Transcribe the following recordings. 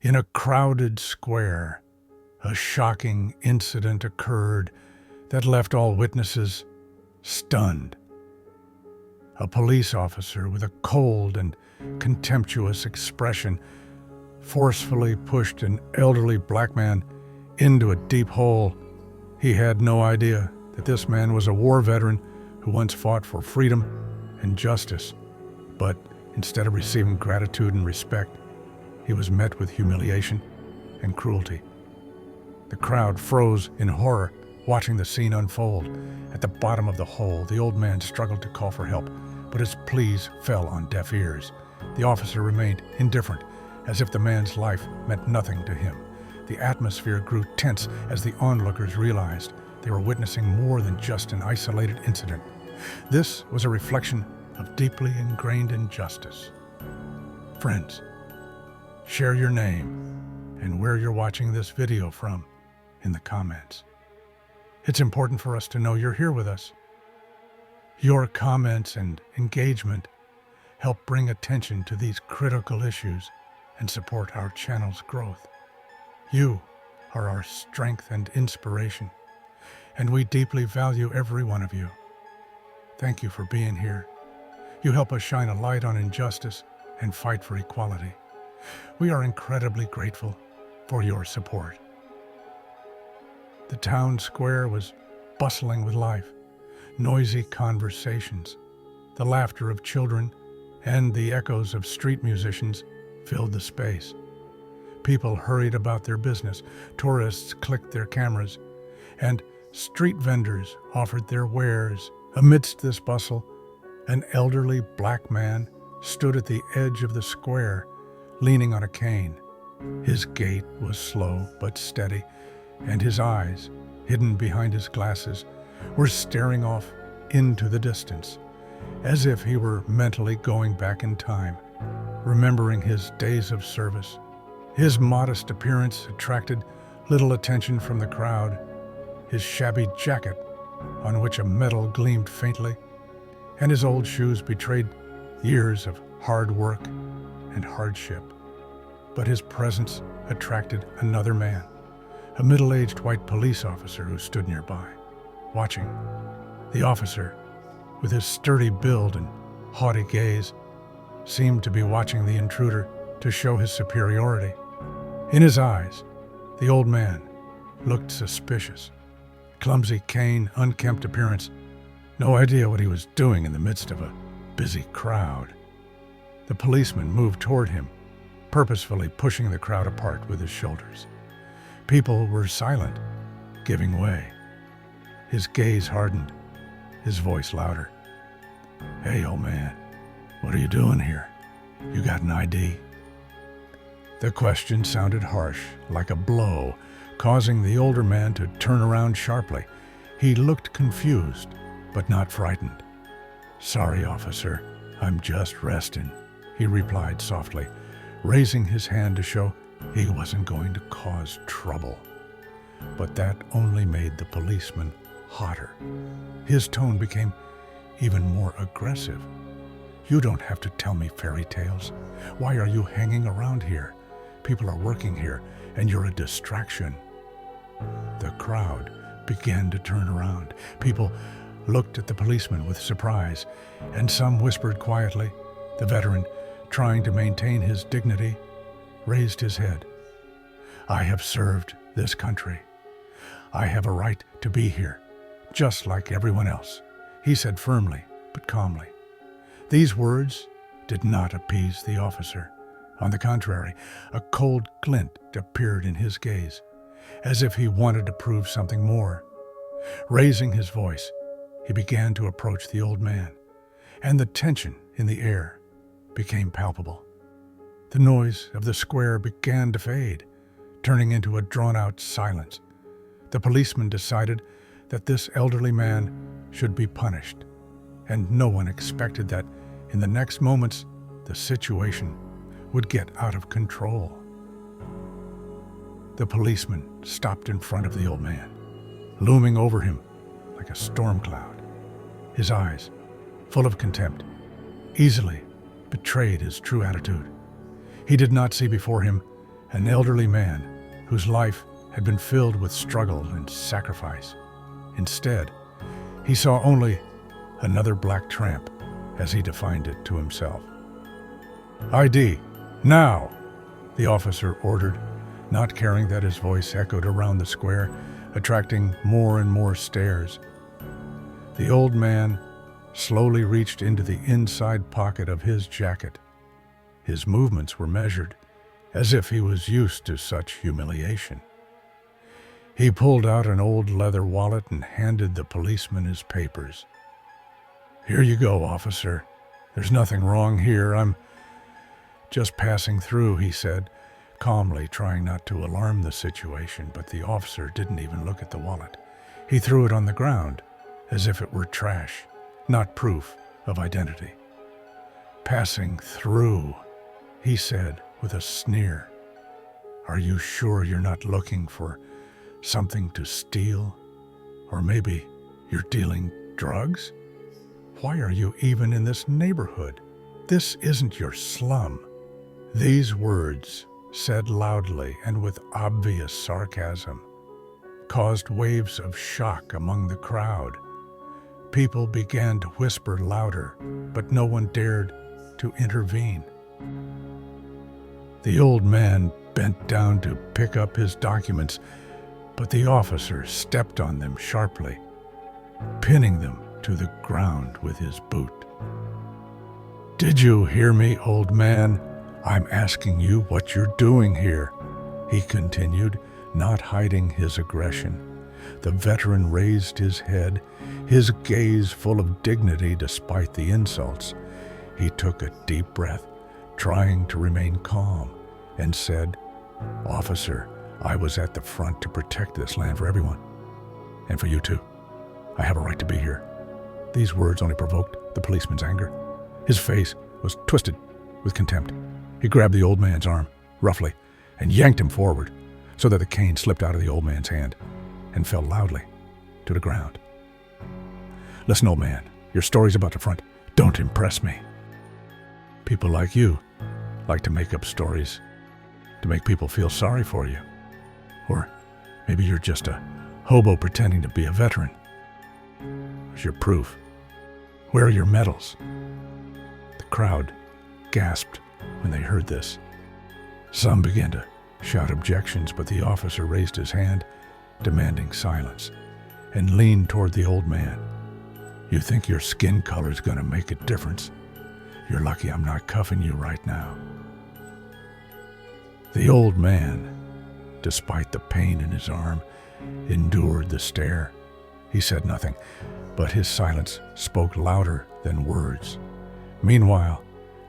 In a crowded square, a shocking incident occurred that left all witnesses stunned. A police officer with a cold and contemptuous expression forcefully pushed an elderly black man into a deep hole. He had no idea that this man was a war veteran who once fought for freedom and justice, but instead of receiving gratitude and respect, he was met with humiliation and cruelty. The crowd froze in horror, watching the scene unfold. At the bottom of the hole, the old man struggled to call for help, but his pleas fell on deaf ears. The officer remained indifferent, as if the man's life meant nothing to him. The atmosphere grew tense as the onlookers realized they were witnessing more than just an isolated incident. This was a reflection of deeply ingrained injustice. Friends, share your name and where you're watching this video from in the comments. It's important for us to know you're here with us. Your comments and engagement help bring attention to these critical issues and support our channel's growth. You are our strength and inspiration, and we deeply value every one of you. Thank you for being here. You help us shine a light on injustice and fight for equality. We are incredibly grateful for your support. The town square was bustling with life, noisy conversations, the laughter of children, and the echoes of street musicians filled the space. People hurried about their business, tourists clicked their cameras, and street vendors offered their wares. Amidst this bustle, an elderly black man stood at the edge of the square, leaning on a cane. His gait was slow but steady, and his eyes, hidden behind his glasses, were staring off into the distance, as if he were mentally going back in time, remembering his days of service. His modest appearance attracted little attention from the crowd. His shabby jacket, on which a medal gleamed faintly, and his old shoes betrayed years of hard work and hardship. But his presence attracted another man, a middle-aged white police officer who stood nearby, watching. The officer, with his sturdy build and haughty gaze, seemed to be watching the intruder to show his superiority. In his eyes, the old man looked suspicious. Clumsy cane, unkempt appearance, no idea what he was doing in the midst of a busy crowd. The policeman moved toward him, purposefully pushing the crowd apart with his shoulders. People were silent, giving way. His gaze hardened, his voice louder. "Hey, old man, what are you doing here? You got an ID?" The question sounded harsh, like a blow, causing the older man to turn around sharply. He looked confused, but not frightened. "Sorry, officer, I'm just resting," he replied softly, raising his hand to show he wasn't going to cause trouble. But that only made the policeman hotter. His tone became even more aggressive. "You don't have to tell me fairy tales. Why are you hanging around here? People are working here, and you're a distraction." The crowd began to turn around. People looked at the policeman with surprise, and some whispered quietly. The veteran, trying to maintain his dignity, raised his head. "I have served this country. I have a right to be here, just like everyone else," he said firmly but calmly. These words did not appease the officer. On the contrary, a cold glint appeared in his gaze, as if he wanted to prove something more. Raising his voice, he began to approach the old man, and the tension in the air became palpable. The noise of the square began to fade, turning into a drawn-out silence. The policeman decided that this elderly man should be punished, and no one expected that in the next moments the situation would get out of control. The policeman stopped in front of the old man, looming over him like a storm cloud. His eyes, full of contempt, easily betrayed his true attitude. He did not see before him an elderly man whose life had been filled with struggle and sacrifice. Instead, he saw only another black tramp, as he defined it to himself. "ID, now!" the officer ordered, not caring that his voice echoed around the square, attracting more and more stares. The old man slowly reached into the inside pocket of his jacket. His movements were measured, as if he was used to such humiliation. He pulled out an old leather wallet and handed the policeman his papers. "Here you go, officer. There's nothing wrong here. I'm just passing through," he said, calmly, trying not to alarm the situation, but the officer didn't even look at the wallet. He threw it on the ground, as if it were trash, not proof of identity. "Passing through," he said with a sneer. "Are you sure you're not looking for something to steal? Or maybe you're dealing drugs? Why are you even in this neighborhood? This isn't your slum." These words, said loudly and with obvious sarcasm, caused waves of shock among the crowd. People began to whisper louder, but no one dared to intervene. The old man bent down to pick up his documents, but the officer stepped on them sharply, pinning them to the ground with his boot. "Did you hear me, old man? I'm asking you what you're doing here," he continued, not hiding his aggression. The veteran raised his head, his gaze full of dignity despite the insults. He took a deep breath, trying to remain calm, and said, "Officer, I was at the front to protect this land for everyone, and for you too. I have a right to be here." These words only provoked the policeman's anger. His face was twisted with contempt. He grabbed the old man's arm, roughly, and yanked him forward, so that the cane slipped out of the old man's hand and fell loudly to the ground. "Listen, old man, your stories about the front don't impress me. People like you like to make up stories to make people feel sorry for you. Or maybe you're just a hobo pretending to be a veteran. Where's your proof? Where are your medals?" The crowd gasped when they heard this. Some began to shout objections, but the officer raised his hand, demanding silence, and leaned toward the old man. "You think your skin color's gonna make a difference? You're lucky I'm not cuffing you right now." The old man, despite the pain in his arm, endured the stare. He said nothing, but his silence spoke louder than words. Meanwhile,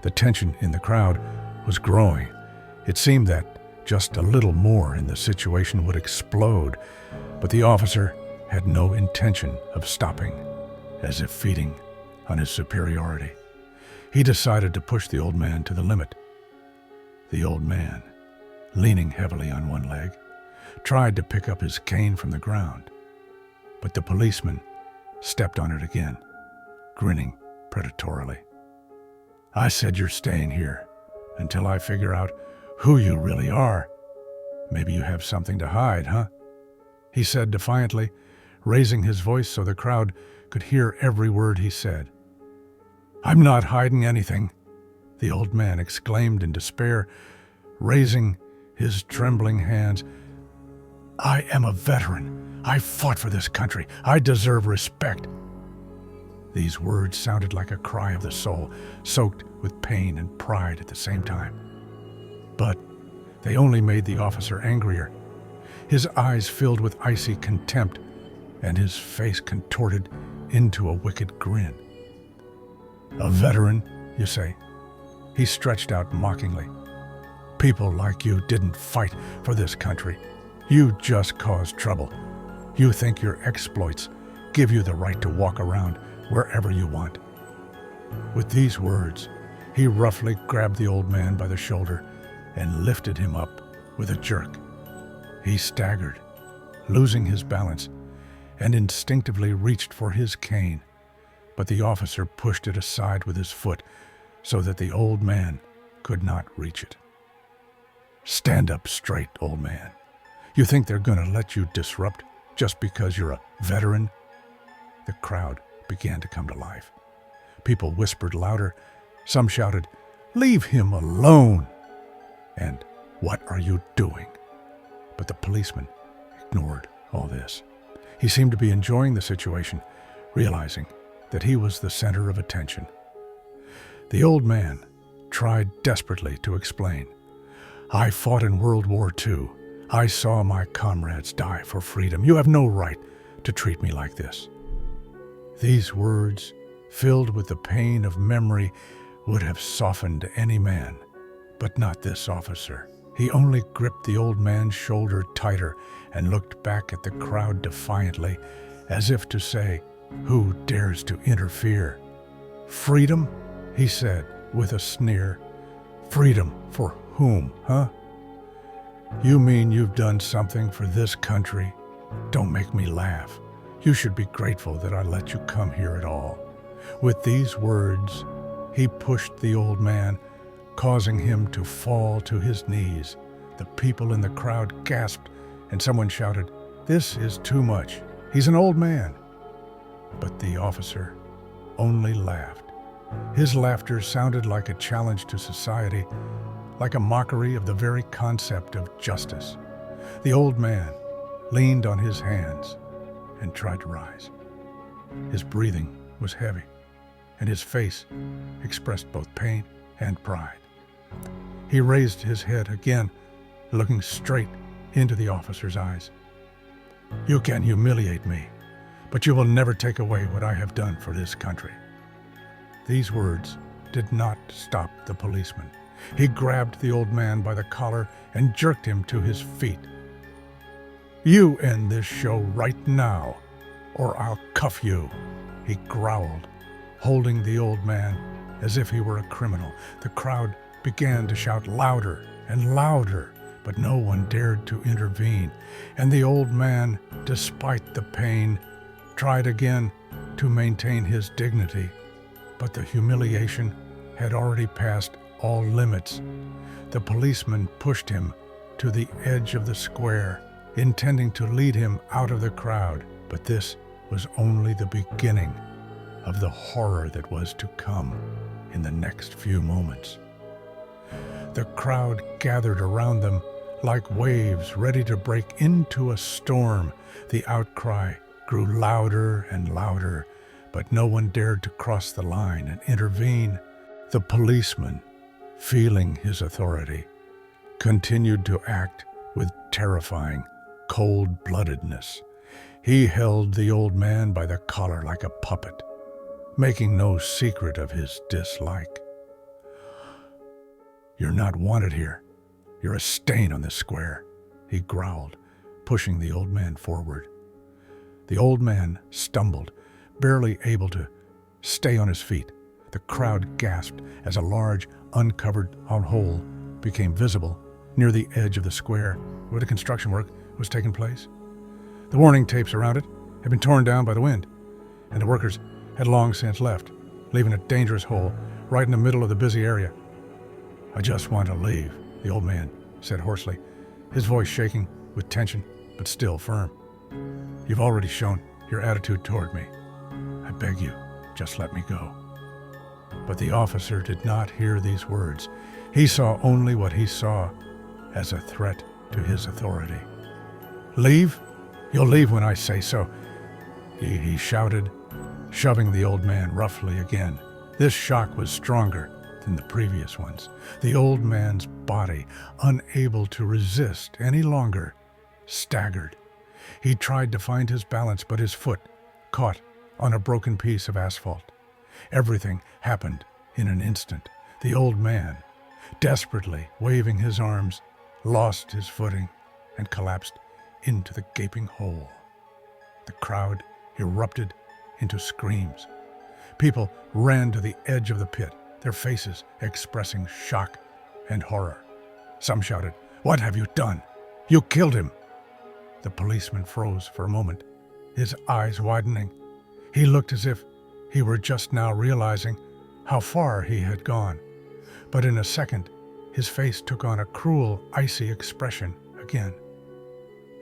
the tension in the crowd was growing. It seemed that just a little more and the situation would explode, but the officer had no intention of stopping, as if feeding on his superiority. He decided to push the old man to the limit. The old man, leaning heavily on one leg, tried to pick up his cane from the ground, but the policeman stepped on it again, grinning predatorily. "I said you're staying here until I figure out who you really are. Maybe you have something to hide, huh?" he said defiantly, raising his voice so the crowd could hear every word he said. "I'm not hiding anything," the old man exclaimed in despair, raising his trembling hands. "I am a veteran. I fought for this country. I deserve respect." These words sounded like a cry of the soul, soaked with pain and pride at the same time. But they only made the officer angrier. His eyes filled with icy contempt, and his face contorted into a wicked grin. "A veteran, you say?" He stretched out mockingly. "People like you didn't fight for this country. You just caused trouble. You think your exploits give you the right to walk around wherever you want." With these words, he roughly grabbed the old man by the shoulder and lifted him up with a jerk. He staggered, losing his balance, and instinctively reached for his cane, but the officer pushed it aside with his foot so that the old man could not reach it. Stand up straight, old man. You think they're going to let you disrupt just because you're a veteran?" The crowd began to come to life. People whispered louder. Some shouted, "Leave him alone!" And "What are you doing?" But the policeman ignored all this. He seemed to be enjoying the situation, realizing that he was the center of attention. The old man tried desperately to explain. "I fought in World War II. I saw my comrades die for freedom. You have no right to treat me like this." These words, filled with the pain of memory, would have softened any man, but not this officer. He only gripped the old man's shoulder tighter and looked back at the crowd defiantly, as if to say, "Who dares to interfere?" "Freedom?" he said with a sneer. "Freedom for whom, huh? You mean you've done something for this country? Don't make me laugh. You should be grateful that I let you come here at all." With these words, he pushed the old man, causing him to fall to his knees. The people in the crowd gasped, and someone shouted, "This is too much. He's an old man." But the officer only laughed. His laughter sounded like a challenge to society, like a mockery of the very concept of justice. The old man leaned on his hands and tried to rise. His breathing was heavy, and his face expressed both pain and pride. He raised his head again, looking straight into the officer's eyes. "You can humiliate me, but you will never take away what I have done for this country." These words did not stop the policeman. He grabbed the old man by the collar and jerked him to his feet. "You end this show right now, or I'll cuff you," he growled, holding the old man as if he were a criminal. The crowd began to shout louder and louder, but no one dared to intervene, and the old man, despite the pain, tried again to maintain his dignity. But the humiliation had already passed all limits. The policeman pushed him to the edge of the square, intending to lead him out of the crowd. But this was only the beginning of the horror that was to come in the next few moments. The crowd gathered around them like waves ready to break into a storm. The outcry grew louder and louder, but no one dared to cross the line and intervene. The policeman, feeling his authority, continued to act with terrifying cold-bloodedness. He held the old man by the collar like a puppet, making no secret of his dislike. "You're not wanted here. You're a stain on this square," he growled, pushing the old man forward. The old man stumbled, barely able to stay on his feet. The crowd gasped as a large, uncovered hole became visible near the edge of the square where the construction work was taking place. The warning tapes around it had been torn down by the wind, and the workers had long since left, leaving a dangerous hole right in the middle of the busy area. "I just want to leave," the old man said hoarsely, his voice shaking with tension but still firm. "You've already shown your attitude toward me. I beg you, just let me go." But the officer did not hear these words. He saw only what he saw as a threat to his authority. "Leave? You'll leave when I say so," he shouted, shoving the old man roughly again. This shock was stronger than the previous ones. The old man's body, unable to resist any longer, staggered. He tried to find his balance, but his foot caught on a broken piece of asphalt. Everything happened in an instant. The old man, desperately waving his arms, lost his footing and collapsed into the gaping hole. The crowd erupted into screams. People ran to the edge of the pit, their faces expressing shock and horror. Some shouted, "What have you done? You killed him!" The policeman froze for a moment, his eyes widening. He looked as if he were just now realizing how far he had gone. But in a second, His face took on a cruel, icy expression again.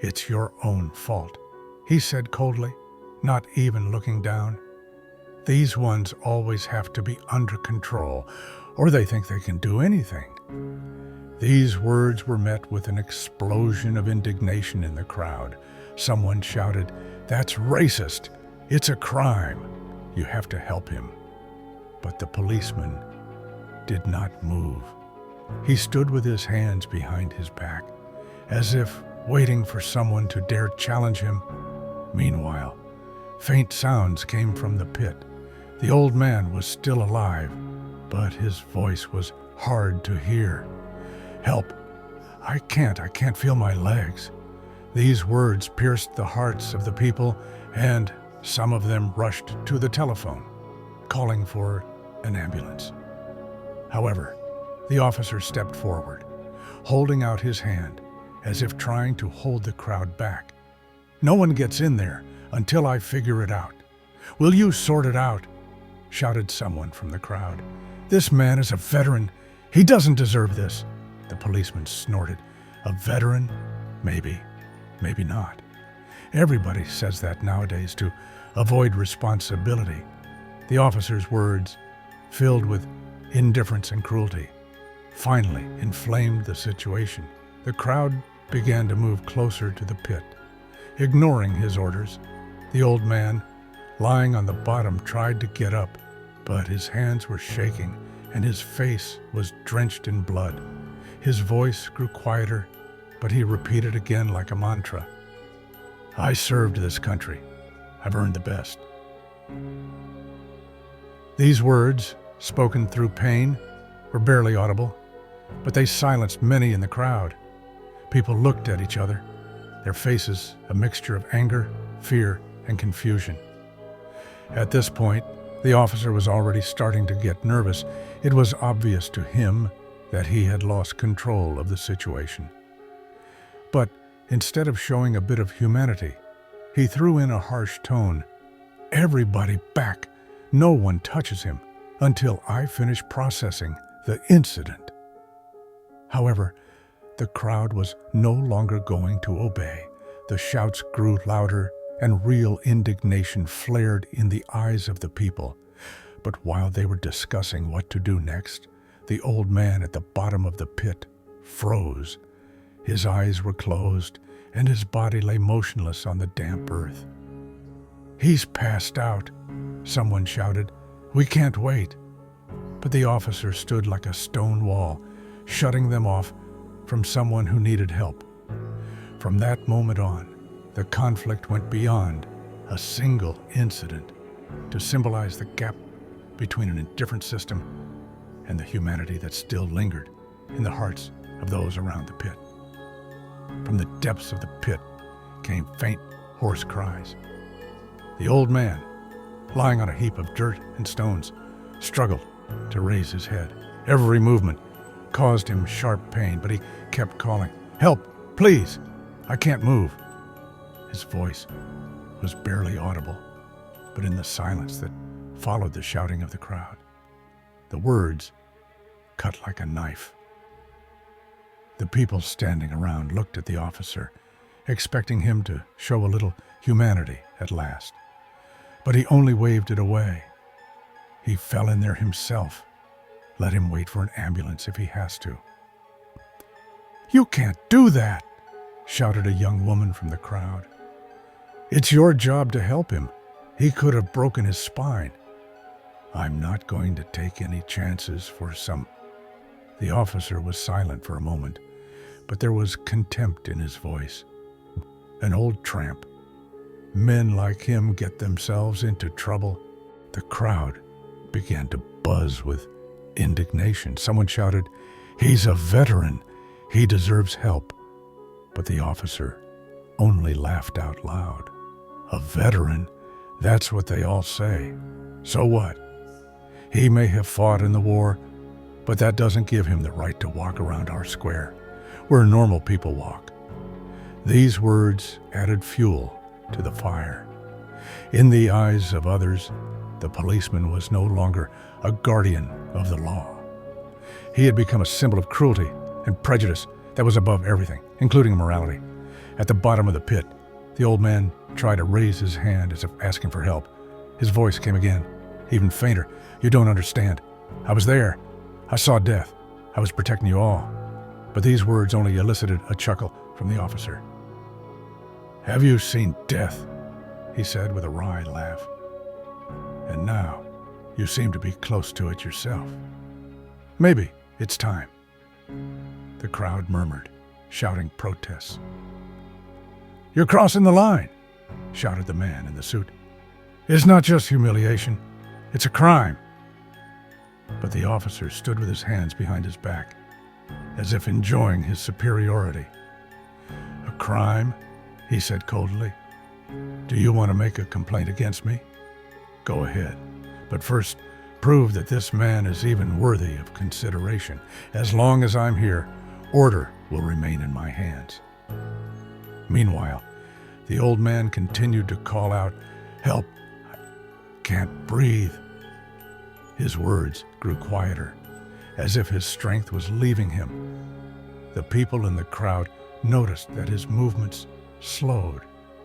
"It's your own fault," he said coldly, not even looking down. "These ones always have to be under control, or they think they can do anything." These words were met with an explosion of indignation in the crowd. Someone shouted, "That's racist! It's a crime! You have to help him." But the policeman did not move. He stood with his hands behind his back, as if waiting for someone to dare challenge him. Meanwhile, faint sounds came from the pit. The old man was still alive, but his voice was hard to hear. "Help! I can't feel my legs." These words pierced the hearts of the people, and some of them rushed to the telephone, calling for an ambulance. However, the officer stepped forward, holding out his hand as if trying to hold the crowd back. "No one gets in there until I figure it out. Will you sort it out?" shouted someone from the crowd. "This man is a veteran. He doesn't deserve this." The policeman snorted. "A veteran? Maybe. Maybe not. Everybody says that nowadays to avoid responsibility." The officer's words, filled with indifference and cruelty, finally inflamed the situation. The crowd began to move closer to the pit. Ignoring his orders, the old man, lying on the bottom, tried to get up, but his hands were shaking and his face was drenched in blood. His voice grew quieter, but he repeated again like a mantra, "I served this country. I've earned the best." These words, spoken through pain, were barely audible, but they silenced many in the crowd. People looked at each other, their faces a mixture of anger, fear, and confusion. At this point, the officer was already starting to get nervous. It was obvious to him that he had lost control of the situation. But instead of showing a bit of humanity, he threw in a harsh tone. "Everybody back! No one touches him until I finish processing the incident." However, the crowd was no longer going to obey. The shouts grew louder, and real indignation flared in the eyes of the people. But while they were discussing what to do next, the old man at the bottom of the pit froze. His eyes were closed, and his body lay motionless on the damp earth. "He's passed out," someone shouted. "We can't wait." But the officer stood like a stone wall, shutting them off from someone who needed help. From that moment on, the conflict went beyond a single incident to symbolize the gap between an indifferent system and the humanity that still lingered in the hearts of those around the pit. From the depths of the pit came faint, hoarse cries. The old man, lying on a heap of dirt and stones, struggled to raise his head. Every movement caused him sharp pain, but he kept calling, "Help, please! I can't move." His voice was barely audible, but in the silence that followed the shouting of the crowd, the words cut like a knife. The people standing around looked at the officer, expecting him to show a little humanity at last. But he only waved it away. He fell in there himself. Let him wait for an ambulance if he has to. "You can't do that!" shouted a young woman from the crowd. "It's your job to help him. He could have broken his spine." "I'm not going to take any chances for some." The officer was silent for a moment, but there was contempt in his voice. "An old tramp. Men like him get themselves into trouble." The crowd began to buzz with indignation. Someone shouted, "He's a veteran. He deserves help." But the officer only laughed out loud. "A veteran? That's what they all say. So what? He may have fought in the war, but that doesn't give him the right to walk around our square, where normal people walk." These words added fuel to the fire. In the eyes of others, the policeman was no longer a guardian of the law. He had become a symbol of cruelty and prejudice that was above everything, including morality. At the bottom of the pit, the old man tried to raise his hand as if asking for help. His voice came again, even fainter. "You don't understand. I was there. I saw death. I was protecting you all." But these words only elicited a chuckle from the officer. "Have you seen death?" he said with a wry laugh. "And now you seem to be close to it yourself. Maybe it's time." The crowd murmured, shouting protests. "You're crossing the line," shouted the man in the suit. "It's not just humiliation, it's a crime." But the officer stood with his hands behind his back, as if enjoying his superiority. "A crime?" he said coldly. "Do you want to make a complaint against me? Go ahead. But first, prove that this man is even worthy of consideration. As long as I'm here, order will remain in my hands." Meanwhile, the old man continued to call out, "Help! I can't breathe." His words grew quieter, as if his strength was leaving him. The people in the crowd noticed that his movements slowed,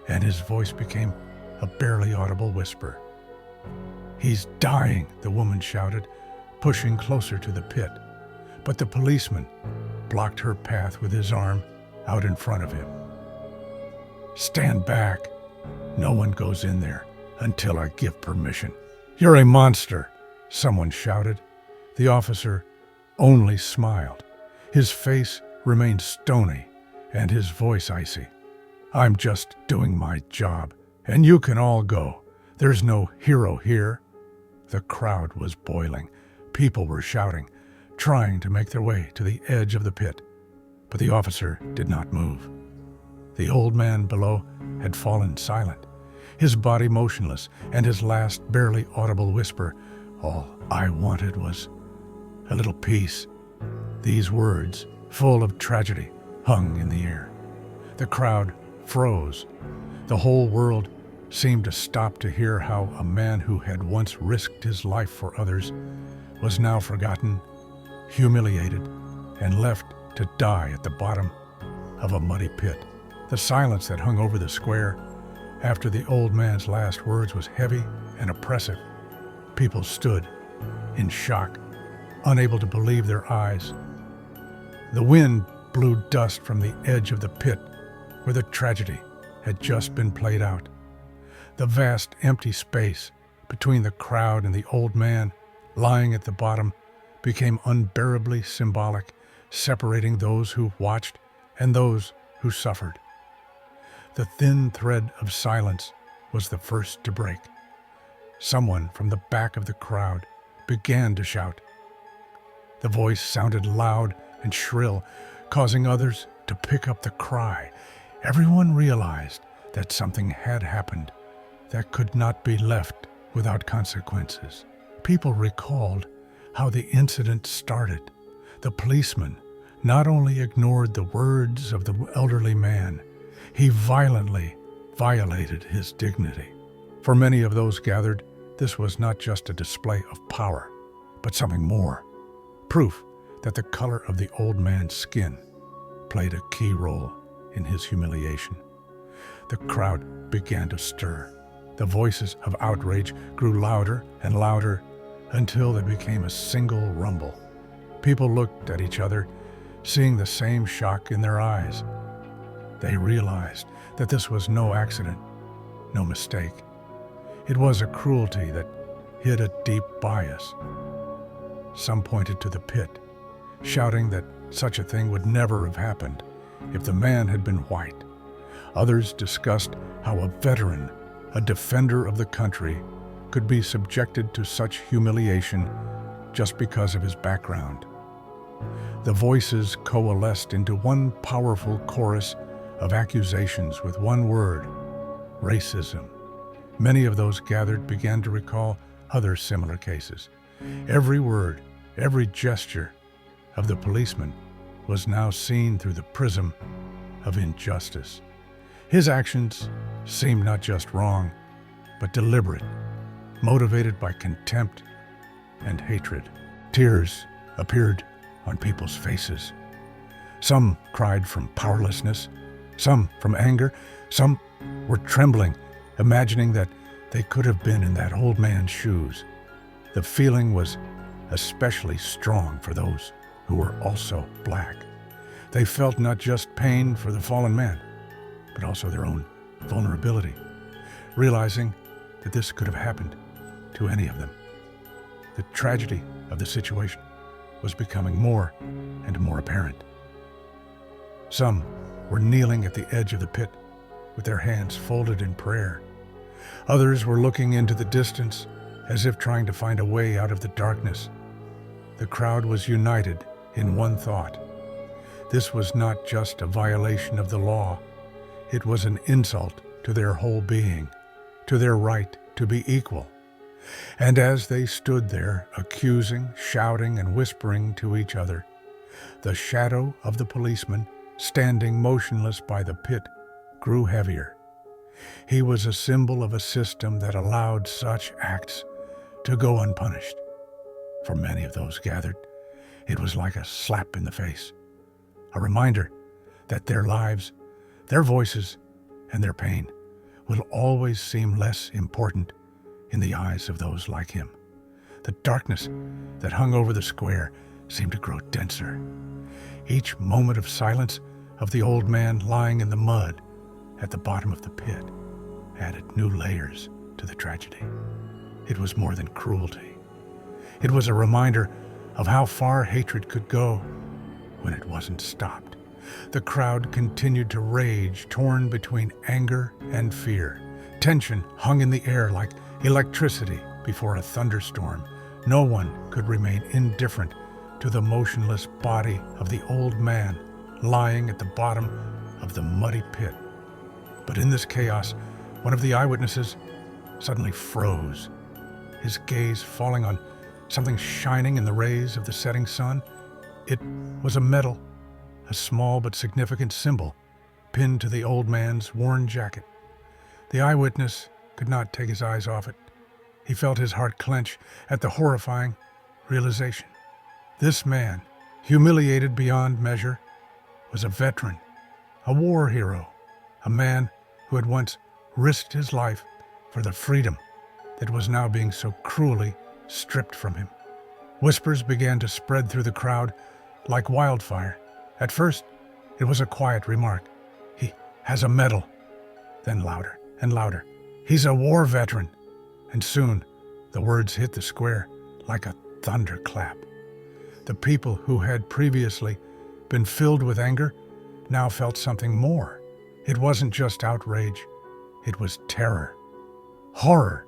and his voice became a barely audible whisper. "He's dying," the woman shouted, pushing closer to the pit. But the policeman blocked her path with his arm out in front of him. "Stand back. No one goes in there until I give permission." "You're a monster," someone shouted. The officer only smiled. His face remained stony and his voice icy. "I'm just doing my job, and you can all go. There's no hero here." The crowd was boiling. People were shouting, trying to make their way to the edge of the pit. But the officer did not move. The old man below had fallen silent, his body motionless, and his last barely audible whisper, "All I wanted was a little peace." These words, full of tragedy, hung in the air. The crowd froze. The whole world seemed to stop to hear how a man who had once risked his life for others was now forgotten, humiliated, and left to die at the bottom of a muddy pit. The silence that hung over the square after the old man's last words was heavy and oppressive. People stood in shock, unable to believe their eyes. The wind blew dust from the edge of the pit where the tragedy had just been played out. The vast empty space between the crowd and the old man lying at the bottom became unbearably symbolic, separating those who watched and those who suffered. The thin thread of silence was the first to break. Someone from the back of the crowd began to shout. The voice sounded loud and shrill, causing others to pick up the cry. Everyone realized that something had happened that could not be left without consequences. People recalled how the incident started. The policeman not only ignored the words of the elderly man, he violently violated his dignity. For many of those gathered, this was not just a display of power, but something more. Proof that the color of the old man's skin played a key role in his humiliation. The crowd began to stir. The voices of outrage grew louder and louder until they became a single rumble. People looked at each other, seeing the same shock in their eyes. They realized that this was no accident, no mistake. It was a cruelty that hid a deep bias. Some pointed to the pit, shouting that such a thing would never have happened if the man had been white. Others discussed how a veteran, a defender of the country, could be subjected to such humiliation just because of his background. The voices coalesced into one powerful chorus of accusations with one word: racism. Many of those gathered began to recall other similar cases. Every word, every gesture of the policeman was now seen through the prism of injustice. His actions seemed not just wrong, but deliberate, motivated by contempt and hatred. Tears appeared on people's faces. Some cried from powerlessness, some from anger, some were trembling, imagining that they could have been in that old man's shoes. The feeling was especially strong for those who were also black. They felt not just pain for the fallen man, but also their own vulnerability, realizing that this could have happened to any of them. The tragedy of the situation was becoming more and more apparent. Some were kneeling at the edge of the pit with their hands folded in prayer. Others were looking into the distance as if trying to find a way out of the darkness. The crowd was united in one thought. This was not just a violation of the law. It was an insult to their whole being, to their right to be equal. And as they stood there, accusing, shouting, and whispering to each other, the shadow of the policeman standing motionless by the pit grew heavier. He was a symbol of a system that allowed such acts to go unpunished. For many of those gathered, it was like a slap in the face, a reminder that their lives, their voices, and their pain will always seem less important in the eyes of those like him. The darkness that hung over the square seemed to grow denser. Each moment of silence of the old man lying in the mud at the bottom of the pit added new layers to the tragedy. It was more than cruelty. It was a reminder of how far hatred could go when it wasn't stopped. The crowd continued to rage, torn between anger and fear. Tension hung in the air like electricity before a thunderstorm. No one could remain indifferent to the motionless body of the old man lying at the bottom of the muddy pit. But in this chaos, one of the eyewitnesses suddenly froze, his gaze falling on something shining in the rays of the setting sun. It was a medal, a small but significant symbol, pinned to the old man's worn jacket. The eyewitness could not take his eyes off it. He felt his heart clench at the horrifying realization. This man, humiliated beyond measure, was a veteran, a war hero, a man who had once risked his life for the freedom that was now being so cruelly stripped from him. Whispers began to spread through the crowd like wildfire. At first, it was a quiet remark. "He has a medal." Then louder and louder. "He's a war veteran." And soon, the words hit the square like a thunderclap. The people who had previously been filled with anger now felt something more. It wasn't just outrage. It was terror, horror,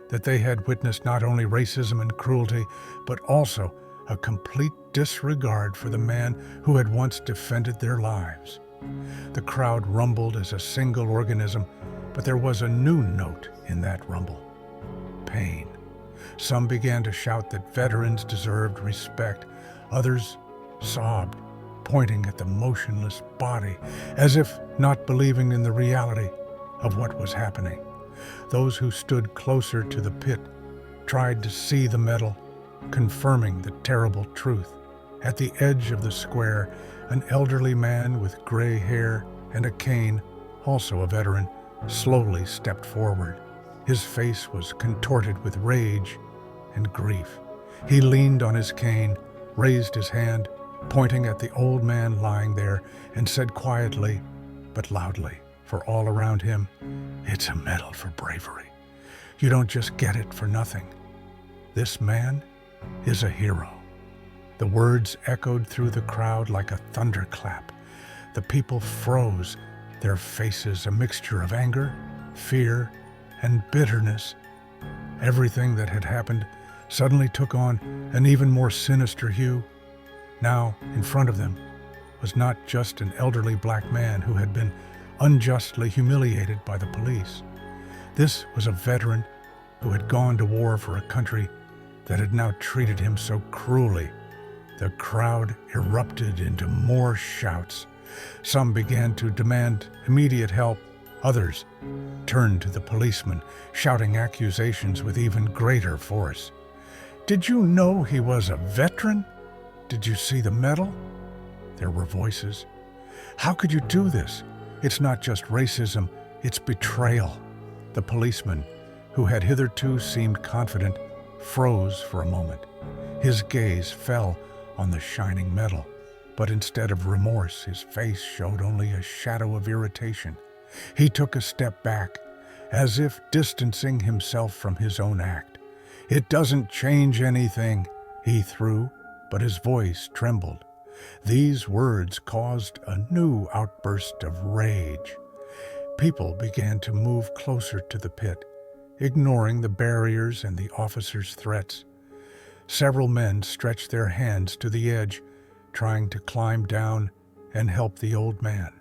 that they had witnessed not only racism and cruelty, but also a complete disregard for the man who had once defended their lives. The crowd rumbled as a single organism, but there was a new note in that rumble: pain. Some began to shout that veterans deserved respect. Others sobbed, pointing at the motionless body, as if not believing in the reality of what was happening. Those who stood closer to the pit tried to see the medal, confirming the terrible truth. At the edge of the square, an elderly man with gray hair and a cane, also a veteran, slowly stepped forward. His face was contorted with rage and grief. He leaned on his cane, raised his hand, pointing at the old man lying there, and said quietly but loudly for all around him, "It's a medal for bravery. You don't just get it for nothing. This man is a hero." The words echoed through the crowd like a thunderclap. The people froze, their faces a mixture of anger, fear, and bitterness. Everything that had happened suddenly took on an even more sinister hue. Now, in front of them, was not just an elderly black man who had been unjustly humiliated by the police. This was a veteran who had gone to war for a country that had now treated him so cruelly. The crowd erupted into more shouts. Some began to demand immediate help. Others turned to the policeman, shouting accusations with even greater force. "Did you know he was a veteran? Did you see the medal?" There were voices. "How could you do this? It's not just racism, it's betrayal." The policeman, who had hitherto seemed confident, froze for a moment. His gaze fell on the shining medal, but instead of remorse, his face showed only a shadow of irritation. He took a step back, as if distancing himself from his own act. "It doesn't change anything," he threw, but his voice trembled. These words caused a new outburst of rage. People began to move closer to the pit, ignoring the barriers and the officer's threats. Several men stretched their hands to the edge, trying to climb down and help the old man.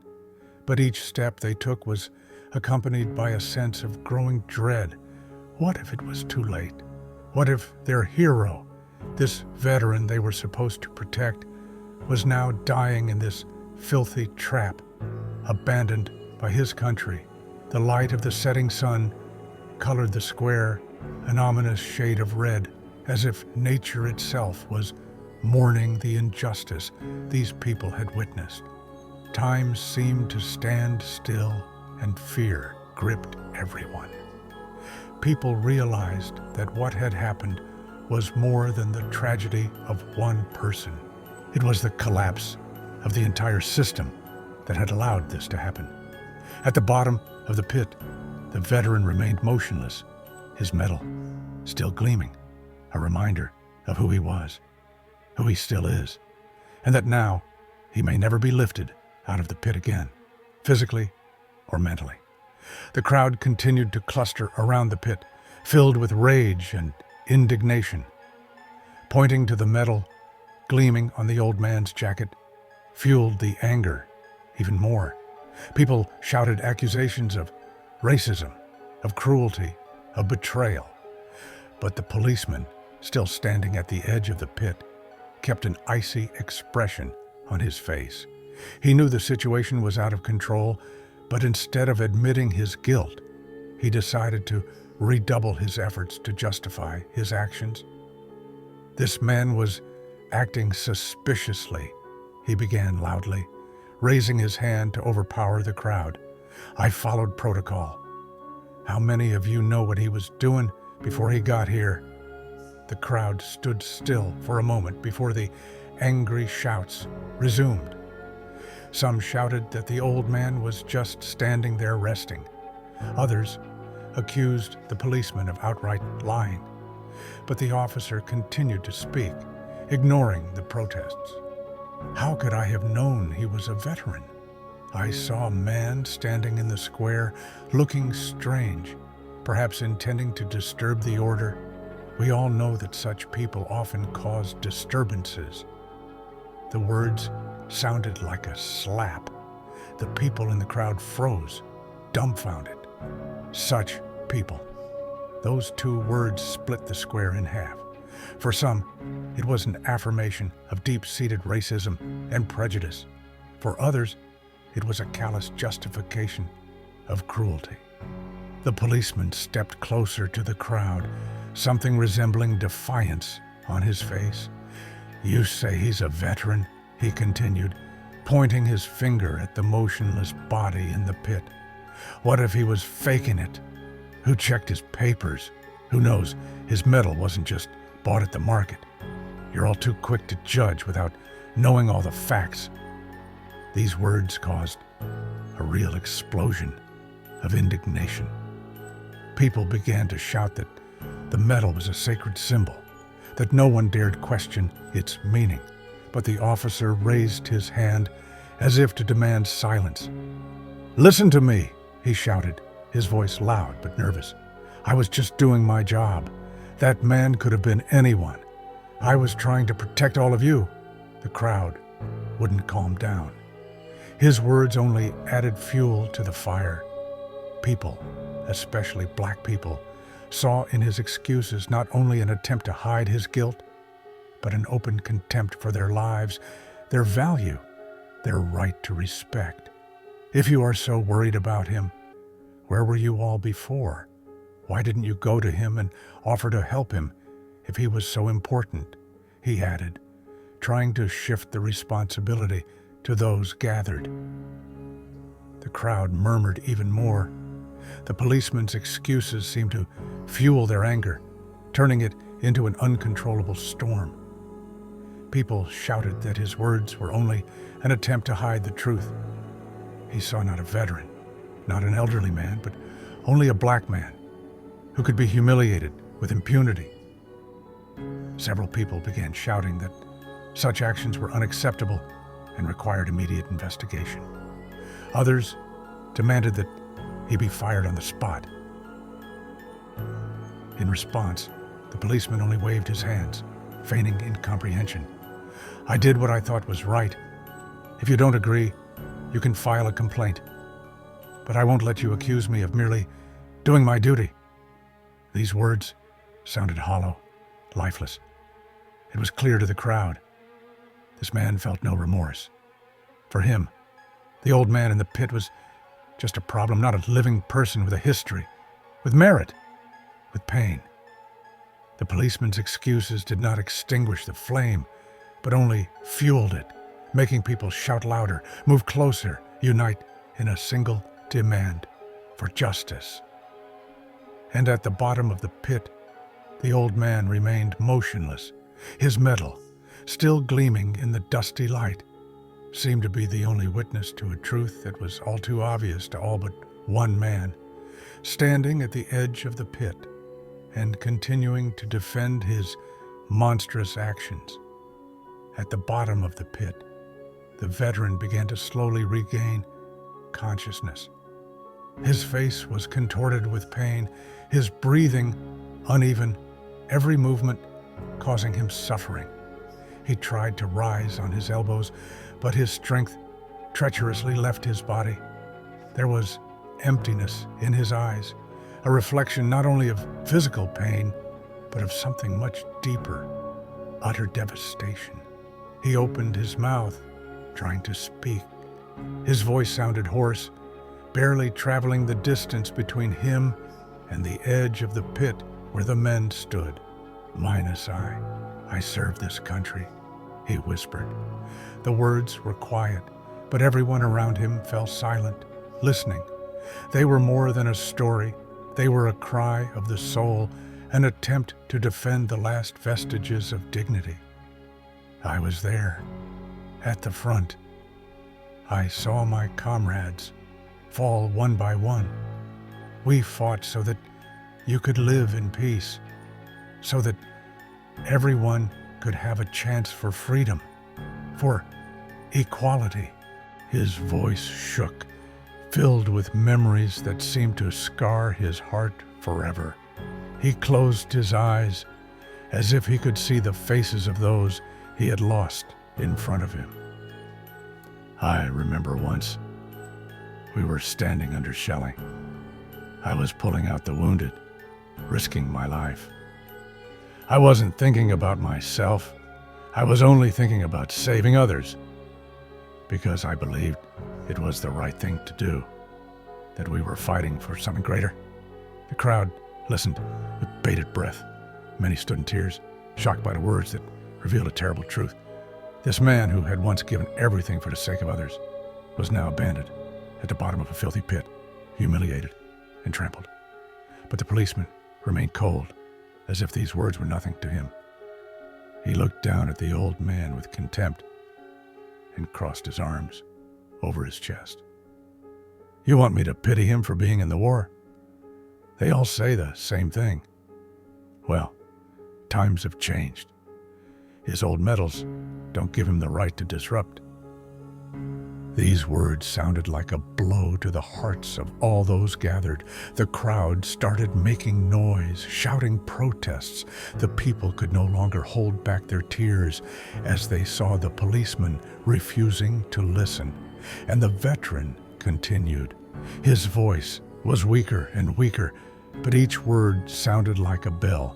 But each step they took was accompanied by a sense of growing dread. What if it was too late? What if their hero, this veteran they were supposed to protect, was now dying in this filthy trap, abandoned by his country? The light of the setting sun colored the square an ominous shade of red, as if nature itself was mourning the injustice these people had witnessed. Time seemed to stand still, and fear gripped everyone. People realized that what had happened was more than the tragedy of one person. It was the collapse of the entire system that had allowed this to happen. At the bottom of the pit, the veteran remained motionless, his medal still gleaming, a reminder of who he was, who he still is, and that now he may never be lifted out of the pit again, physically or mentally. The crowd continued to cluster around the pit, filled with rage and indignation. Pointing to the medal gleaming on the old man's jacket fueled the anger even more. People shouted accusations of racism, of cruelty, of betrayal. But the policeman, still standing at the edge of the pit, kept an icy expression on his face. He knew the situation was out of control, but instead of admitting his guilt, he decided to redouble his efforts to justify his actions. "This man was acting suspiciously," he began loudly, raising his hand to overpower the crowd. "I followed protocol. How many of you know what he was doing before he got here?" The crowd stood still for a moment before the angry shouts resumed. Some shouted that the old man was just standing there resting. Others accused the policeman of outright lying. But the officer continued to speak, ignoring the protests. "How could I have known he was a veteran? I saw a man standing in the square, looking strange, perhaps intending to disturb the order. We all know that such people often cause disturbances." The words sounded like a slap. The people in the crowd froze, dumbfounded. Such people. Those two words split the square in half. For some, it was an affirmation of deep-seated racism and prejudice. For others, it was a callous justification of cruelty. The policeman stepped closer to the crowd, something resembling defiance on his face. "You say he's a veteran?" he continued, pointing his finger at the motionless body in the pit. "What if he was faking it? Who checked his papers? Who knows his medal wasn't just bought at the market? You're all too quick to judge without knowing all the facts." These words caused a real explosion of indignation. People began to shout that the medal was a sacred symbol, that no one dared question its meaning. But the officer raised his hand as if to demand silence. "Listen to me," he shouted, his voice loud but nervous. "I was just doing my job. That man could have been anyone. I was trying to protect all of you." The crowd wouldn't calm down. His words only added fuel to the fire. People, especially black people, saw in his excuses not only an attempt to hide his guilt, but an open contempt for their lives, their value, their right to respect. "If you are so worried about him, where were you all before? Why didn't you go to him and offer to help him if he was so important?" he added, trying to shift the responsibility to those gathered. The crowd murmured even more. The policeman's excuses seemed to fuel their anger, turning it into an uncontrollable storm. People shouted that his words were only an attempt to hide the truth. He saw not a veteran, not an elderly man, but only a black man who could be humiliated with impunity. Several people began shouting that such actions were unacceptable and required immediate investigation. Others demanded that he be fired on the spot. In response, the policeman only waved his hands, feigning incomprehension. I did what I thought was right. If you don't agree, you can file a complaint. But I won't let you accuse me of merely doing my duty. These words sounded hollow, lifeless. It was clear to the crowd. This man felt no remorse. For him, the old man in the pit was just a problem, not a living person with a history, with merit, with pain. The policeman's excuses did not extinguish the flame, but only fueled it, making people shout louder, move closer, unite in a single demand for justice. And at the bottom of the pit, the old man remained motionless. His medal, still gleaming in the dusty light, seemed to be the only witness to a truth that was all too obvious to all but one man, standing at the edge of the pit and continuing to defend his monstrous actions. At the bottom of the pit, the veteran began to slowly regain consciousness. His face was contorted with pain, his breathing uneven, every movement causing him suffering. He tried to rise on his elbows, but his strength treacherously left his body. There was emptiness in his eyes, a reflection not only of physical pain, but of something much deeper, utter devastation. He opened his mouth, trying to speak. His voice sounded hoarse, barely traveling the distance between him and the edge of the pit where the men stood. "Minus I serve this country," he whispered. The words were quiet, but everyone around him fell silent, listening. They were more than a story. They were a cry of the soul, an attempt to defend the last vestiges of dignity. I was there, at the front. I saw my comrades fall one by one. We fought so that you could live in peace, so that everyone could have a chance for freedom, for equality. His voice shook, filled with memories that seemed to scar his heart forever. He closed his eyes, as if he could see the faces of those he had lost in front of him. I remember once, we were standing under shelling. I was pulling out the wounded, risking my life. I wasn't thinking about myself. I was only thinking about saving others, because I believed it was the right thing to do, that we were fighting for something greater. The crowd listened with bated breath. Many stood in tears, shocked by the words that revealed a terrible truth. This man, who had once given everything for the sake of others, was now abandoned at the bottom of a filthy pit, humiliated and trampled. But the policeman remained cold, as if these words were nothing to him. He looked down at the old man with contempt and crossed his arms over his chest. "You want me to pity him for being in the war? They all say the same thing. Well, times have changed. His old medals don't give him the right to disrupt." These words sounded like a blow to the hearts of all those gathered. The crowd started making noise, shouting protests. The people could no longer hold back their tears as they saw the policeman refusing to listen. And the veteran continued. His voice was weaker and weaker, but each word sounded like a bell,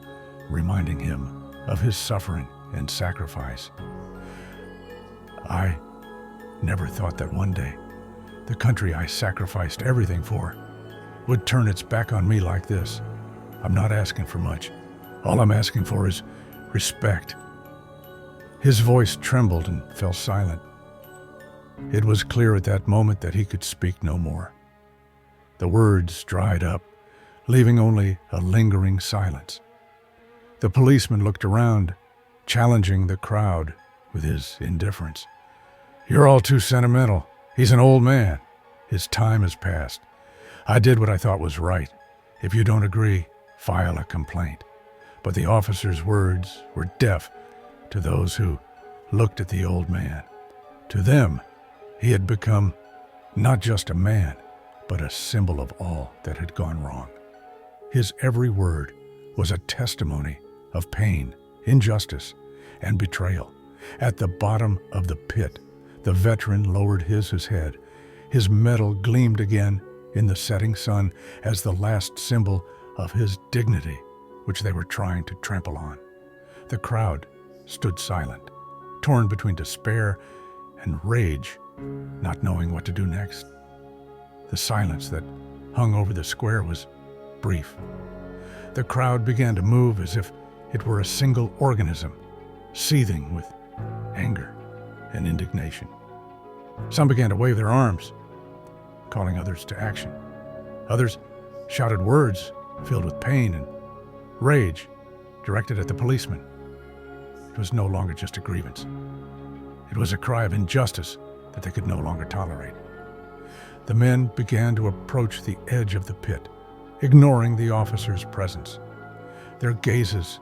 reminding him of his suffering and sacrifice. I never thought that one day the country I sacrificed everything for would turn its back on me like this. I'm not asking for much. All I'm asking for is respect. His voice trembled and fell silent. It was clear at that moment that he could speak no more. The words dried up, leaving only a lingering silence. The policeman looked around, challenging the crowd with his indifference. "You're all too sentimental. He's an old man. His time has passed. I did what I thought was right. If you don't agree, file a complaint." But the officer's words were deaf to those who looked at the old man. To them, he had become not just a man, but a symbol of all that had gone wrong. His every word was a testimony of pain, injustice, and betrayal. At the bottom of the pit, the veteran lowered his head. His metal gleamed again in the setting sun as the last symbol of his dignity, which they were trying to trample on. The crowd stood silent, torn between despair and rage, not knowing what to do next. The silence that hung over the square was brief. The crowd began to move as if it were a single organism, seething with anger and indignation. Some began to wave their arms, calling others to action. Others shouted words filled with pain and rage directed at the policeman. It was no longer just a grievance. It was a cry of injustice that they could no longer tolerate. The men began to approach the edge of the pit, ignoring the officer's presence. Their gazes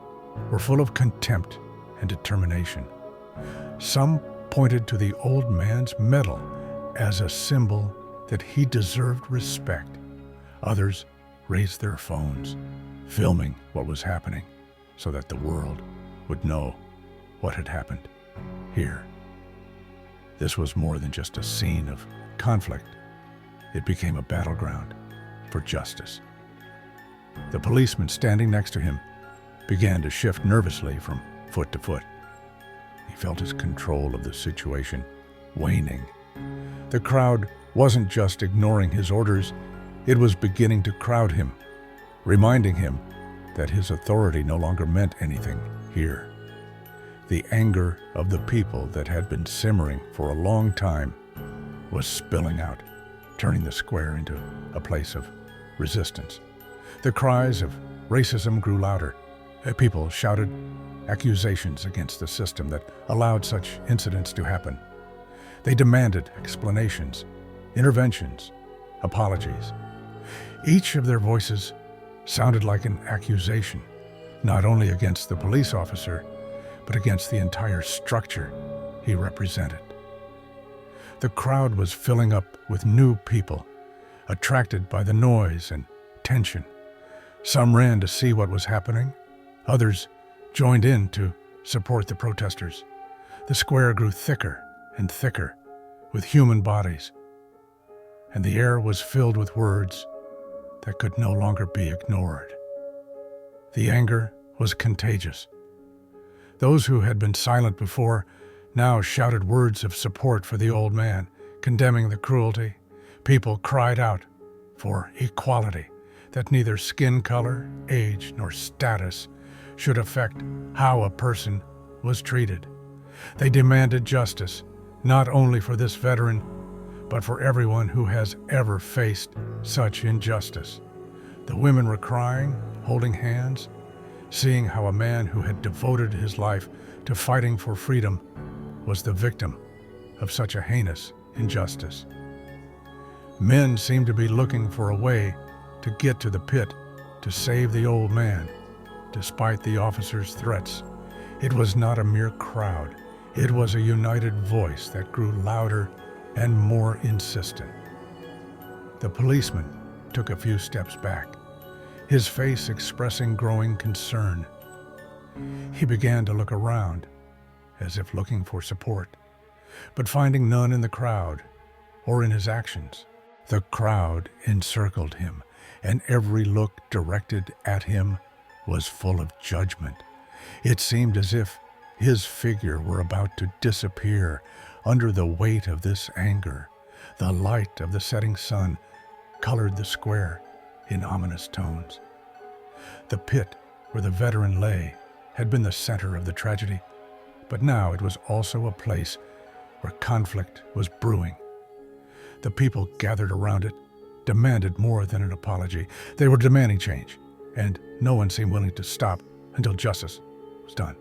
were full of contempt and determination. Some pointed to the old man's medal as a symbol that he deserved respect. Others raised their phones, filming what was happening so that the world would know what had happened here. This was more than just a scene of conflict. It became a battleground for justice. The policeman standing next to him began to shift nervously from foot to foot. He felt his control of the situation waning. The crowd wasn't just ignoring his orders, it was beginning to crowd him, reminding him that his authority no longer meant anything here. The anger of the people that had been simmering for a long time was spilling out, turning the square into a place of resistance. The cries of racism grew louder. People shouted accusations against the system that allowed such incidents to happen. They demanded explanations, interventions, apologies. Each of their voices sounded like an accusation, not only against the police officer, but against the entire structure he represented. The crowd was filling up with new people, attracted by the noise and tension. Some ran to see what was happening. Others joined in to support the protesters. The square grew thicker and thicker with human bodies, and the air was filled with words that could no longer be ignored. The anger was contagious. Those who had been silent before now shouted words of support for the old man, condemning the cruelty. People cried out for equality, that neither skin color, age, nor status should affect how a person was treated. They demanded justice, not only for this veteran, but for everyone who has ever faced such injustice. The women were crying, holding hands, seeing how a man who had devoted his life to fighting for freedom was the victim of such a heinous injustice. Men seemed to be looking for a way to get to the pit to save the old man, despite the officer's threats. It was not a mere crowd. It was a united voice that grew louder and more insistent. The policeman took a few steps back, his face expressing growing concern. He began to look around, as if looking for support, but finding none in the crowd or in his actions. The crowd encircled him, and every look directed at him was full of judgment. It seemed as if his figure were about to disappear under the weight of this anger. The light of the setting sun colored the square in ominous tones. The pit where the veteran lay had been the center of the tragedy, But now it was also a place where conflict was brewing. The people gathered around it demanded more than an apology. They were demanding change, and no one seemed willing to stop until justice was done.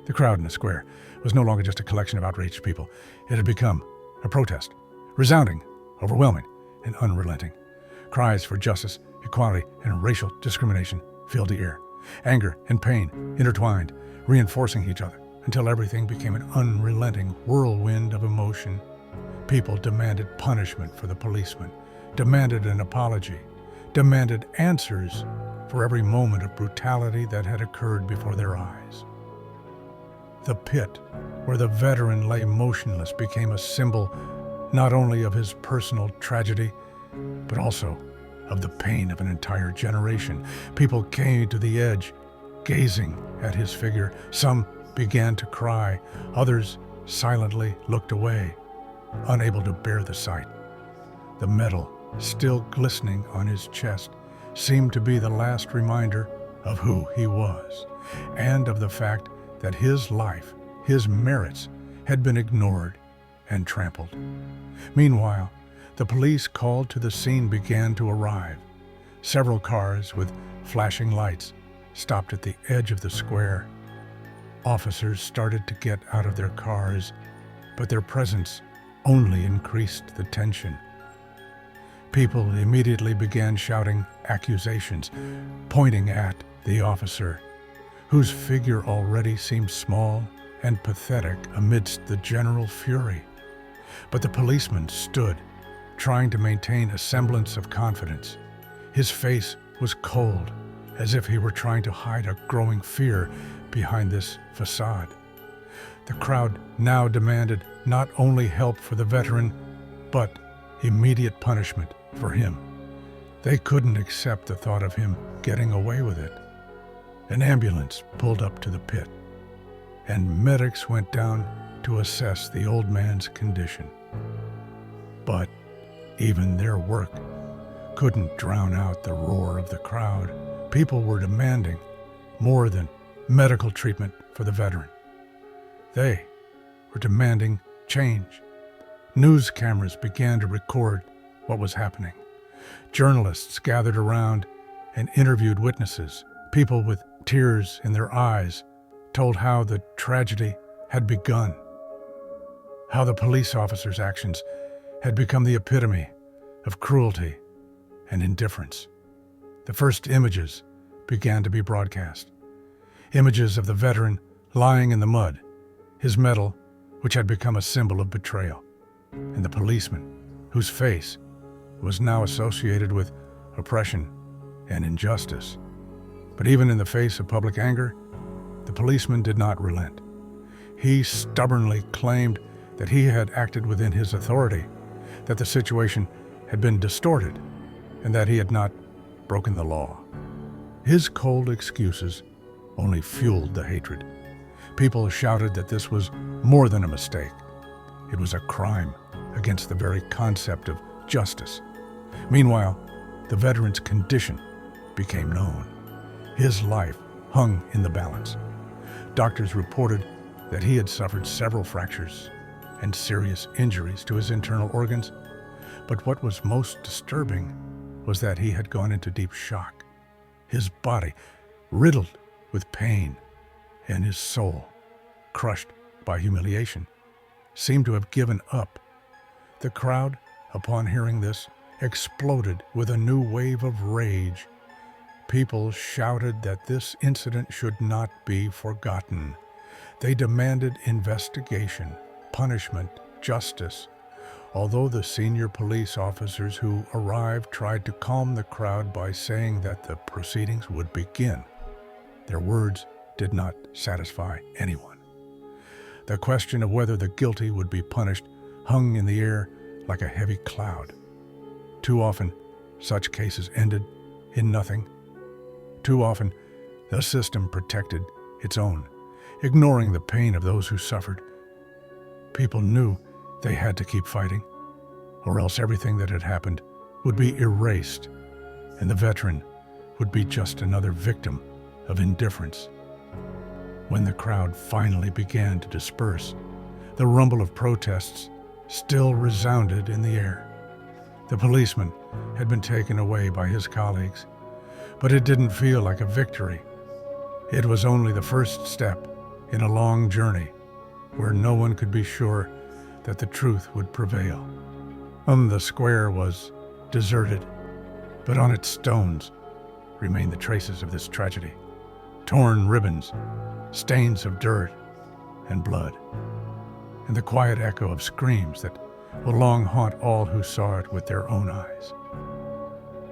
The crowd in the square was no longer just a collection of outraged people. It had become a protest, resounding, overwhelming, and unrelenting. Cries for justice, equality, and racial discrimination filled the air. Anger and pain intertwined, reinforcing each other until everything became an unrelenting whirlwind of emotion. People demanded punishment for the policeman, demanded an apology, demanded answers for every moment of brutality that had occurred before their eyes. The pit where the veteran lay motionless became a symbol not only of his personal tragedy, but also of the pain of an entire generation. People came to the edge, gazing at his figure. Some began to cry. Others silently looked away, unable to bear the sight. The metal, still glistening on his chest, seemed to be the last reminder of who he was, and of the fact that his life, his merits, had been ignored and trampled. Meanwhile, the police called to the scene began to arrive. Several cars with flashing lights stopped at the edge of the square. Officers started to get out of their cars, but their presence only increased the tension. People immediately began shouting accusations, pointing at the officer, whose figure already seemed small and pathetic amidst the general fury. But the policeman stood, trying to maintain a semblance of confidence. His face was cold, as if he were trying to hide a growing fear behind this facade. The crowd now demanded not only help for the veteran, but immediate punishment for him. They couldn't accept the thought of him getting away with it. An ambulance pulled up to the pit, and medics went down to assess the old man's condition. But even their work couldn't drown out the roar of the crowd. People were demanding more than medical treatment for the veteran. They were demanding change. News cameras began to record what was happening. Journalists gathered around and interviewed witnesses. People with tears in their eyes told how the tragedy had begun, how the police officers' actions had become the epitome of cruelty and indifference. The first images began to be broadcast. Images of the veteran lying in the mud, his medal, which had become a symbol of betrayal, and the policeman, whose face was now associated with oppression and injustice. But even in the face of public anger, the policeman did not relent. He stubbornly claimed that he had acted within his authority, that the situation had been distorted, and that he had not broken the law. His cold excuses only fueled the hatred. People shouted that this was more than a mistake. It was a crime against the very concept of justice. Meanwhile, the veteran's condition became known. His life hung in the balance. Doctors reported that he had suffered several fractures and serious injuries to his internal organs. But what was most disturbing was that he had gone into deep shock. His body riddled with pain, and his soul, crushed by humiliation, seemed to have given up. The crowd, upon hearing this, exploded with a new wave of rage. People shouted that this incident should not be forgotten. They demanded investigation, punishment, justice. Although the senior police officers who arrived tried to calm the crowd by saying that the proceedings would begin, their words did not satisfy anyone. The question of whether the guilty would be punished hung in the air like a heavy cloud. Too often, such cases ended in nothing. Too often, the system protected its own, ignoring the pain of those who suffered. People knew they had to keep fighting, or else everything that had happened would be erased, and the veteran would be just another victim of indifference. When the crowd finally began to disperse, the rumble of protests still resounded in the air. The policeman had been taken away by his colleagues, but it didn't feel like a victory. It was only the first step in a long journey where no one could be sure that the truth would prevail. The square was deserted, but on its stones remained the traces of this tragedy. Torn ribbons, stains of dirt and blood, and the quiet echo of screams that will long haunt all who saw it with their own eyes.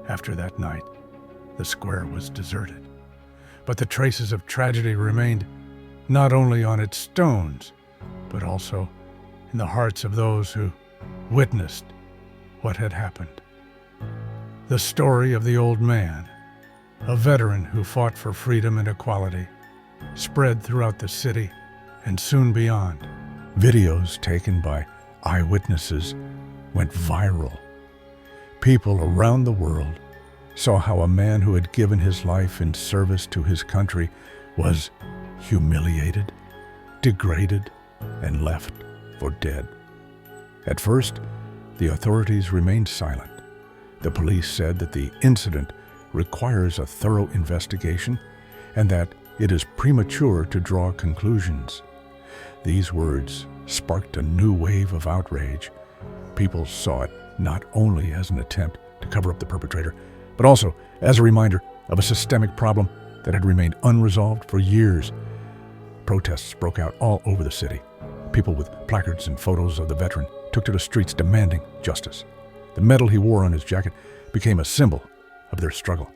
After that night, the square was deserted, but the traces of tragedy remained not only on its stones, but also in the hearts of those who witnessed what had happened. The story of the old man, a veteran who fought for freedom and equality, spread throughout the city and soon beyond. Videos taken by eyewitnesses went viral. People around the world saw how a man who had given his life in service to his country was humiliated, degraded, and left for dead. At first, the authorities remained silent. The police said that the incident requires a thorough investigation and that it is premature to draw conclusions. These words sparked a new wave of outrage. People saw it not only as an attempt to cover up the perpetrator, but also as a reminder of a systemic problem that had remained unresolved for years. Protests broke out all over the city. People with placards and photos of the veteran took to the streets demanding justice. The medal he wore on his jacket became a symbol of their struggle.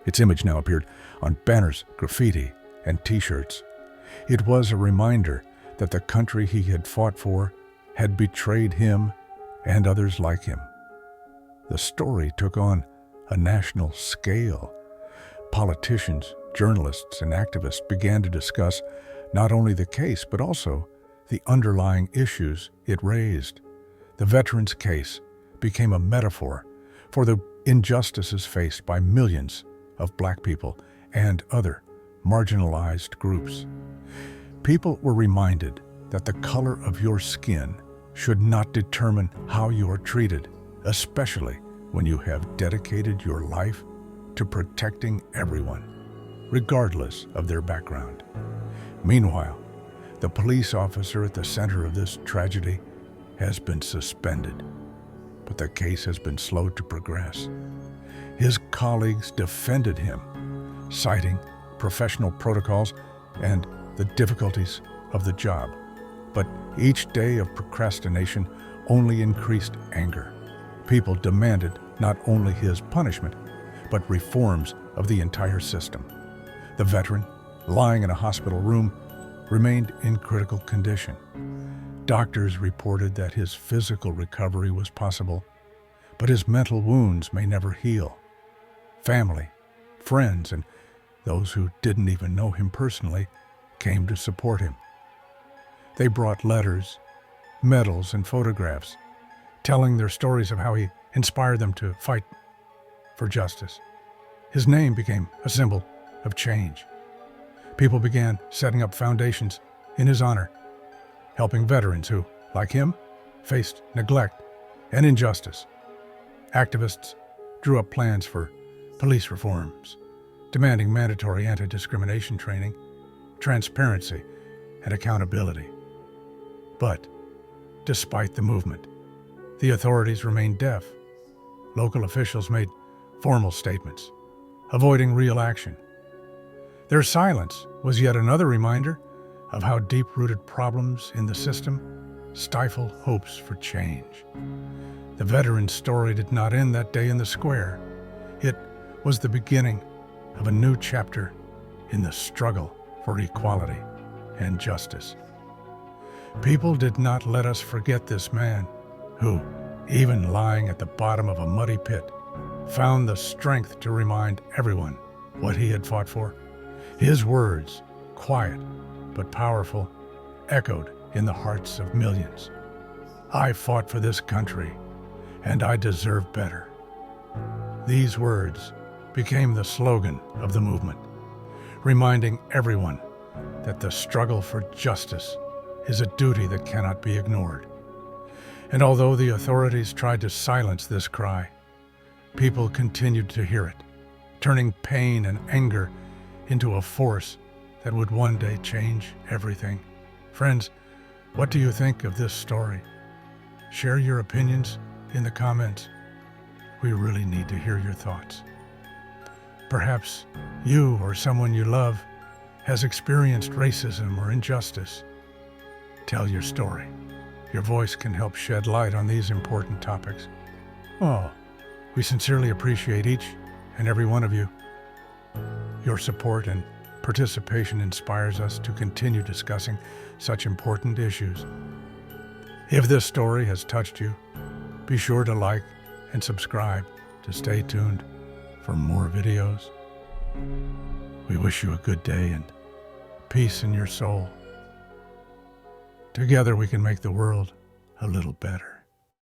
Its image now appeared on banners, graffiti, and t-shirts. It was a reminder that the country he had fought for had betrayed him and others like him. The story took on a national scale. Politicians, journalists, and activists began to discuss not only the case, but also the underlying issues it raised. The veteran's case became a metaphor for the injustices faced by millions of Black people and other marginalized groups. People were reminded that the color of your skin should not determine how you are treated, especially when you have dedicated your life to protecting everyone, regardless of their background. Meanwhile, the police officer at the center of this tragedy has been suspended, but the case has been slow to progress. His colleagues defended him, citing professional protocols and the difficulties of the job. But each day of procrastination only increased anger. People demanded not only his punishment, but reforms of the entire system. The veteran, lying in a hospital room, remained in critical condition. Doctors reported that his physical recovery was possible, but his mental wounds may never heal. Family, friends, and those who didn't even know him personally came to support him. They brought letters, medals, and photographs, telling their stories of how he inspired them to fight for justice. His name became a symbol of change. People began setting up foundations in his honor, helping veterans who, like him, faced neglect and injustice. Activists drew up plans for police reforms, demanding mandatory anti-discrimination training, transparency, and accountability. But, despite the movement, the authorities remained deaf. Local officials made formal statements, avoiding real action. Their silence was yet another reminder of how deep-rooted problems in the system stifle hopes for change. The veteran's story did not end that day in the square. It was the beginning of a new chapter in the struggle for equality and justice. People did not let us forget this man who, even lying at the bottom of a muddy pit, found the strength to remind everyone what he had fought for. His words, quiet but powerful, echoed in the hearts of millions. I fought for this country, and I deserve better. These words became the slogan of the movement, reminding everyone that the struggle for justice is a duty that cannot be ignored. And although the authorities tried to silence this cry, people continued to hear it, turning pain and anger into a force that would one day change everything. Friends, what do you think of this story? Share your opinions in the comments. We really need to hear your thoughts. Perhaps you or someone you love has experienced racism or injustice. Tell your story. Your voice can help shed light on these important topics. Oh, we sincerely appreciate each and every one of you. Your support and participation inspires us to continue discussing such important issues. If this story has touched you, be sure to like and subscribe to stay tuned for more videos. We wish you a good day and peace in your soul. Together we can make the world a little better.